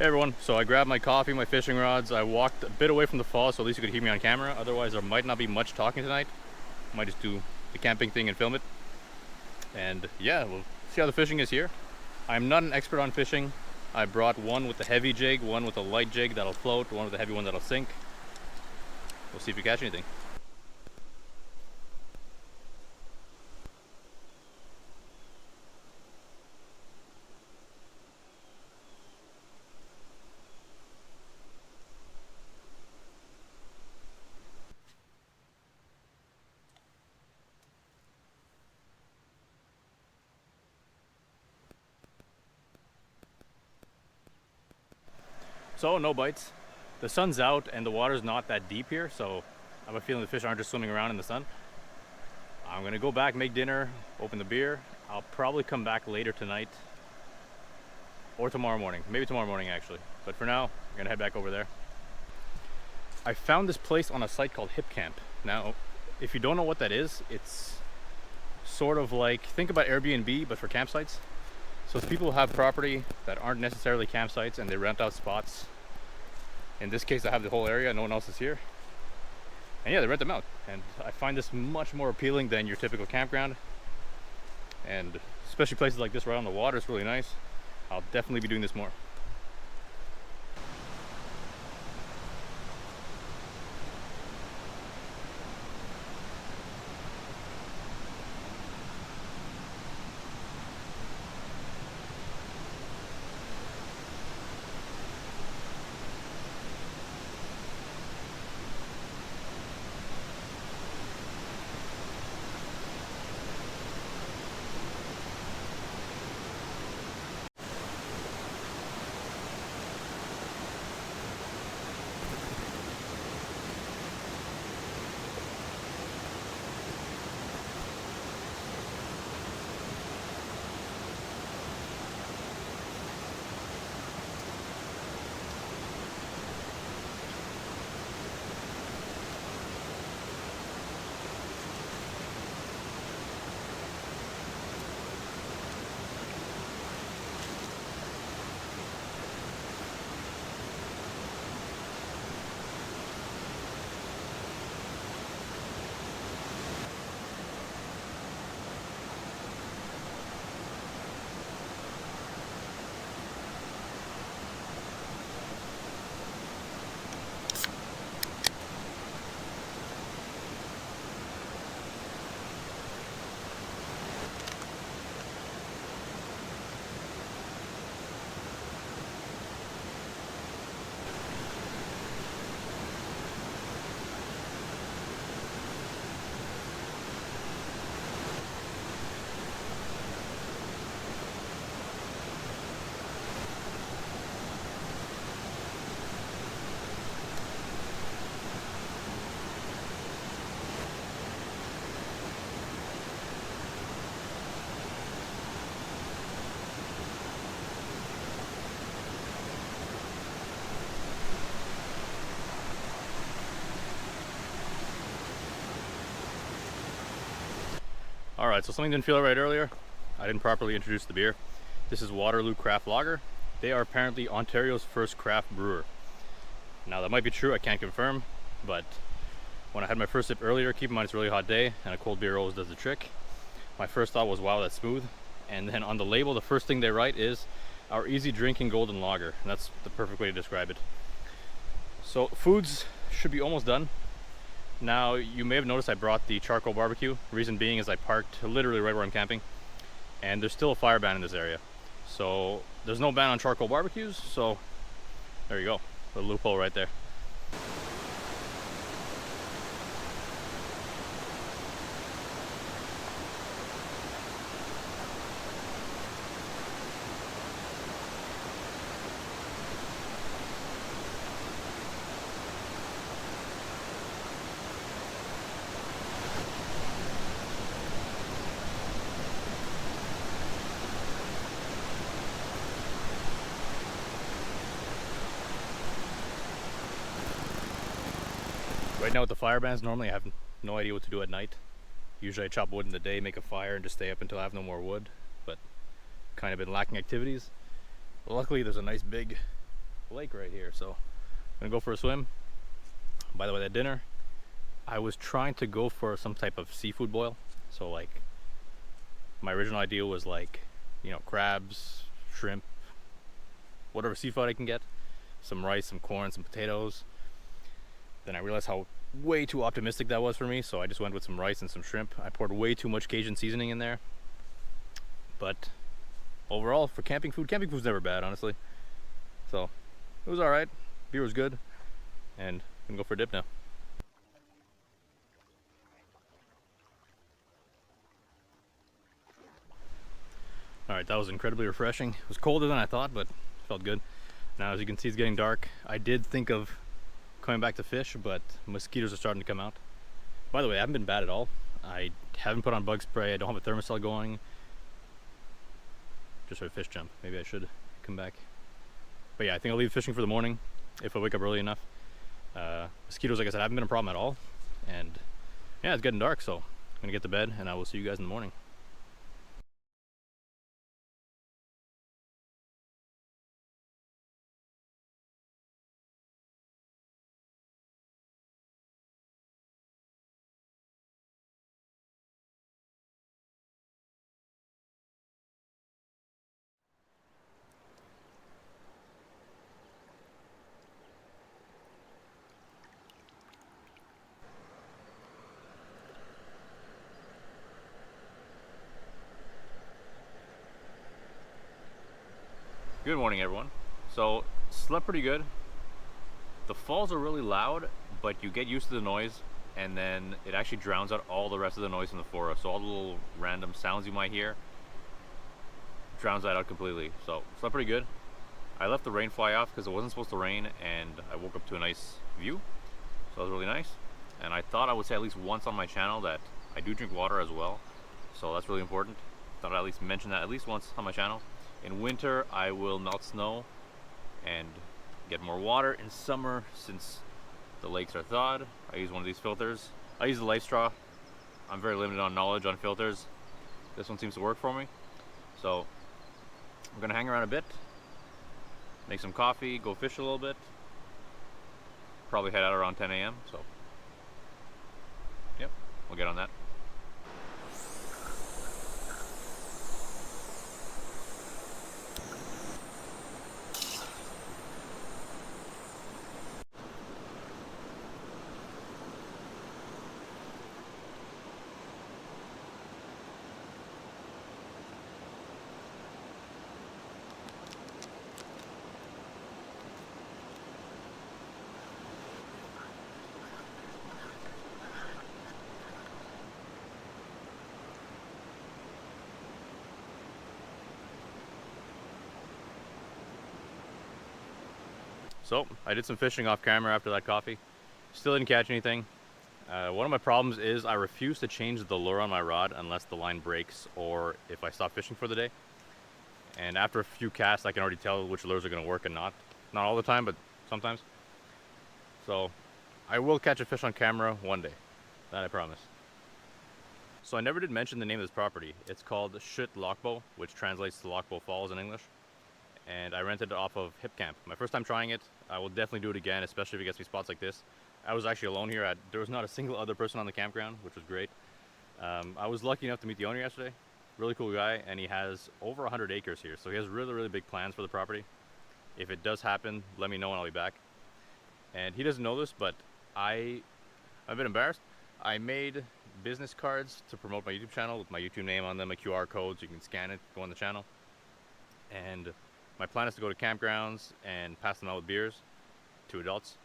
Hey everyone, so I grabbed my coffee, my fishing rods. I walked a bit away from the fall so at least you could hear me on camera. Otherwise there might not be much talking tonight. Might just do the camping thing and film it. And yeah, we'll see how the fishing is here. I'm not an expert on fishing. I brought one with the heavy jig, one with a light jig that'll float, one with the heavy one that'll sink. We'll see if we catch anything. So no bites. The sun's out and the water's not that deep here, so I have a feeling the fish aren't just swimming around in the sun. I'm gonna go back, make dinner, open the beer. I'll probably come back later tonight or tomorrow morning. Maybe tomorrow morning actually. But for now, I'm gonna head back over there. I found this place on a site called Hipcamp. Now, if you don't know what that is, it's sort of like, think about Airbnb, but for campsites. So it's people who have property that aren't necessarily campsites and they rent out spots. In this case, I have the whole area, no one else is here. And yeah, they rent them out. And I find this much more appealing than your typical campground. And especially places like this right on the water, it's really nice. I'll definitely be doing this more. Alright, so something didn't feel right earlier. I didn't properly introduce the beer. This is Waterloo Craft Lager. They are apparently Ontario's first craft brewer. Now that might be true, I can't confirm, but when I had my first sip earlier, keep in mind it's a really hot day and a cold beer always does the trick. My first thought was, wow, that's smooth. And then on the label, the first thing they write is our easy drinking golden lager. And that's the perfect way to describe it. So foods should be almost done. Now, you may have noticed I brought the charcoal barbecue. Reason being is I parked literally right where I'm camping, and there's still a fire ban in this area. So there's no ban on charcoal barbecues, so there you go, a loophole right there. Right now with the fire bans, normally I have no idea what to do at night. Usually I chop wood in the day, make a fire, and just stay up until I have no more wood. But kind of been lacking activities. Luckily there's a nice big lake right here, so I'm gonna go for a swim. By the way, that dinner, I was trying to go for some type of seafood boil. So like, my original idea was like, you know, crabs, shrimp, whatever seafood I can get, some rice, some corn, some potatoes. Then I realized how way too optimistic that was for me, so I just went with some rice and some shrimp. I poured way too much Cajun seasoning in there. But overall, for camping food's never bad, honestly. So it was alright. Beer was good. And I'm gonna go for a dip now. Alright, that was incredibly refreshing. It was colder than I thought, but it felt good. Now, as you can see, it's getting dark. I did think of coming back to fish, but mosquitoes are starting to come out. By the way, I haven't been bad at all. I haven't put on bug spray. I don't have a thermostat going. Just heard a fish jump. Maybe I should come back. But yeah, I think I'll leave fishing for the morning if I wake up early enough. Mosquitoes, like I said, haven't been a problem at all. And yeah, it's getting dark, so I'm gonna get to bed and I will see you guys in the morning. Good morning, everyone. So, slept pretty good. The falls are really loud, but you get used to the noise, and then it actually drowns out all the rest of the noise in the forest. So all the little random sounds you might hear drowns that out completely. So, slept pretty good. I left the rain fly off because it wasn't supposed to rain, and I woke up to a nice view. So that was really nice. And I thought I would say at least once on my channel that I do drink water as well. So that's really important. Thought I'd at least mention that at least once on my channel. In winter, I will melt snow and get more water. In summer, since the lakes are thawed, I use one of these filters. I use the Life Straw. I'm very limited on knowledge on filters. This one seems to work for me. So I'm gonna hang around a bit, make some coffee, go fish a little bit. Probably head out around 10 a.m. So yep, we'll get on that. So I did some fishing off camera after that coffee. Still didn't catch anything. One of my problems is I refuse to change the lure on my rod unless the line breaks or if I stop fishing for the day. And after a few casts, I can already tell which lures are going to work and not. Not all the time, but sometimes. So I will catch a fish on camera one day. That I promise. So I never did mention the name of this property. It's called Chutes Lockbow, which translates to Lockbow Falls in English. And I rented it off of Hipcamp. My first time trying it. I will definitely do it again, especially if it gets me spots like this. I was actually alone here. There was not a single other person on the campground, which was great. I was lucky enough to meet the owner yesterday. Really cool guy, and he has over 100 acres here, so he has really, really big plans for the property. If it does happen, let me know and I'll be back. And he doesn't know this, but I'm a bit embarrassed. I made business cards to promote my YouTube channel with my YouTube name on them, a QR code so you can scan it, go on the channel. And my plan is to go to campgrounds and pass them out with beers to adults.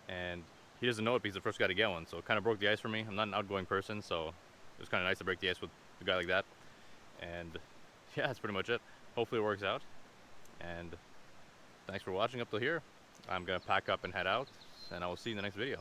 And he doesn't know it because he's the first guy to get one, so it kind of broke the ice for me. I'm not an outgoing person, so it was kind of nice to break the ice with a guy like that. And yeah, that's pretty much it. Hopefully it works out. And thanks for watching up till here. I'm gonna pack up and head out, and I will see you in the next video.